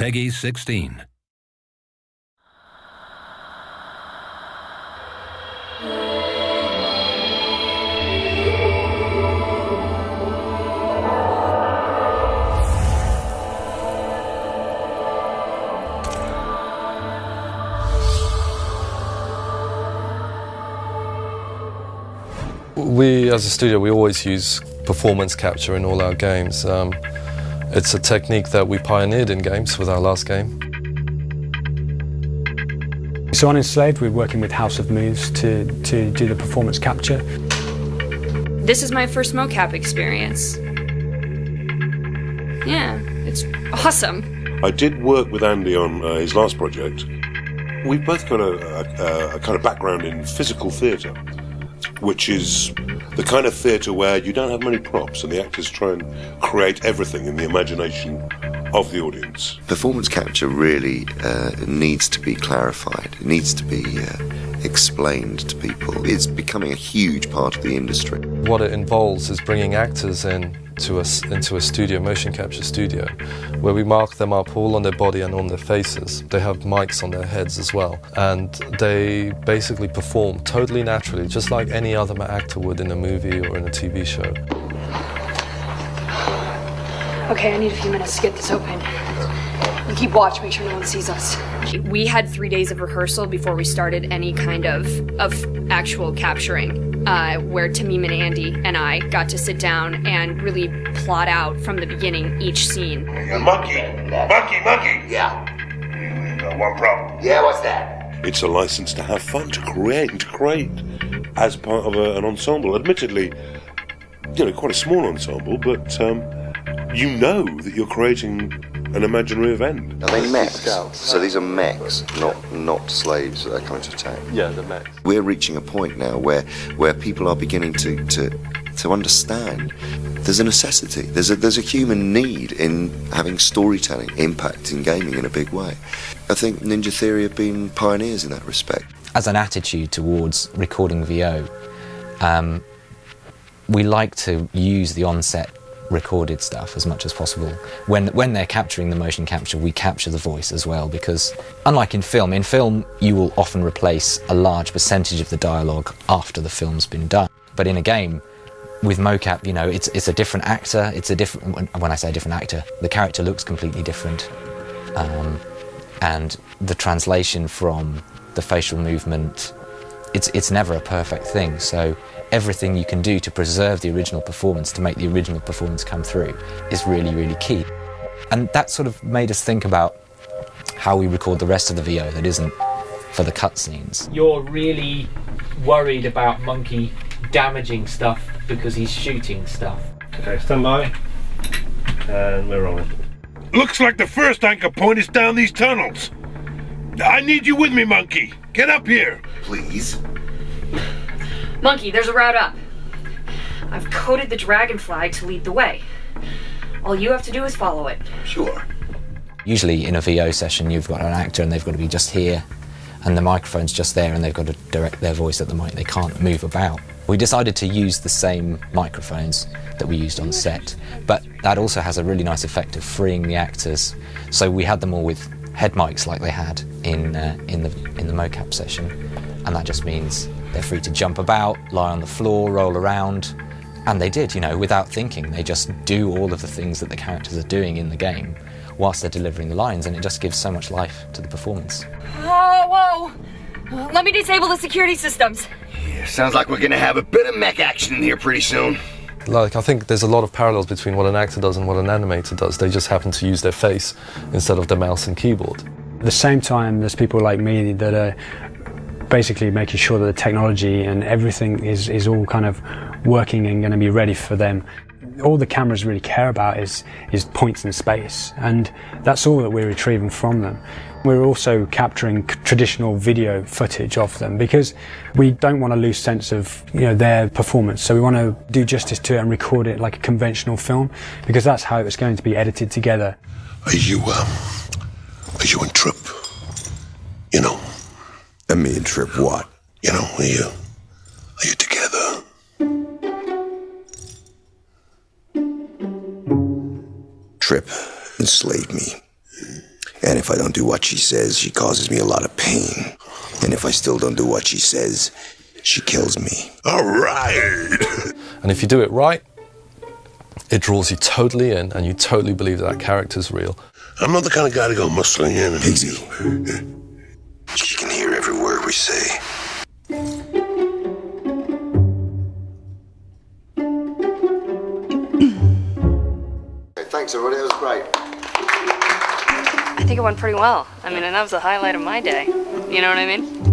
Peggy 16. We, as a studio, we always use performance capture in all our games. It's a technique that we pioneered in games with our last game. So on Enslaved, we're working with House of Moves to do the performance capture. This is my first mocap experience. Yeah, it's awesome. I did work with Andy on his last project. We've both got a kind of background in physical theatre, which is the kind of theatre where you don't have many props and the actors try and create everything in the imagination of the audience. Performance capture really needs to be clarified. It needs to be explained to people. It's becoming a huge part of the industry. What it involves is bringing actors into a studio, motion capture studio, where we mark them up all on their body and on their faces. They have mics on their heads as well, and they basically perform totally naturally, just like any other actor would in a movie or in a TV show. Okay, I need a few minutes to get this open. You keep watch, make sure no one sees us. We had 3 days of rehearsal before we started any kind of actual capturing, where Tamim and Andy and I got to sit down and really plot out from the beginning each scene. Monkey! Yeah. One problem. Yeah, what's that? It's a license to have fun, to create as part of an ensemble. Admittedly, quite a small ensemble, but you know that you're creating an imaginary event. Are they mechs? So these are mechs, not slaves that are coming to attack. Yeah, the mechs. We're reaching a point now where people are beginning to understand there's a necessity, there's a human need in having storytelling impact in gaming in a big way. I think Ninja Theory have been pioneers in that respect. As an attitude towards recording VO, we like to use the on-set recorded stuff as much as possible. When they're capturing the motion capture, we capture the voice as well, because unlike in film you will often replace a large percentage of the dialogue after the film's been done. But in a game, with mocap, it's a different actor, when I say a different actor, the character looks completely different. And the translation from the facial movement, it's never a perfect thing, so everything you can do to preserve the original performance, to make the original performance come through, is really, really key. And that sort of made us think about how we record the rest of the VO that isn't for the cutscenes. You're really worried about Monkey damaging stuff because he's shooting stuff. Okay, stand by. And we're on. Looks like the first anchor point is down these tunnels. I need you with me, Monkey. Get up here. Please. Monkey, there's a route up. I've coded the dragon flag to lead the way. All you have to do is follow it. Sure. Usually in a VO session you've got an actor and they've got to be just here, and the microphone's just there and they've got to direct their voice at the mic. They can't move about. We decided to use the same microphones that we used on set, but that also has a really nice effect of freeing the actors. So we had them all with head mics like they had in the mocap session, and that just means they're free to jump about, lie on the floor, roll around, and they did, without thinking. They just do all of the things that the characters are doing in the game whilst they're delivering the lines, and it just gives so much life to the performance. Whoa! Let me disable the security systems. Yeah, sounds like we're gonna have a bit of mech action in here pretty soon. I think there's a lot of parallels between what an actor does and what an animator does. They just happen to use their face instead of the mouse and keyboard. At the same time, there's people like me that are basically making sure that the technology and everything is all kind of working and going to be ready for them. All the cameras really care about is points in space, and that's all that we're retrieving from them. We're also capturing traditional video footage of them because we don't want to lose sense of their performance, so we want to do justice to it and record it like a conventional film, because that's how it's going to be edited together. Are you and Trip? And me and Trip what? Are you together? Trip enslaved me. And if I don't do what she says, she causes me a lot of pain. And if I still don't do what she says, she kills me. All right. And if you do it right, it draws you totally in and you totally believe that character's real. I'm not the kind of guy to go muscling in. Pixie. She can hear every word we say. Okay, thanks everybody, that was great. I think it went pretty well. I mean, and that was the highlight of my day. You know what I mean?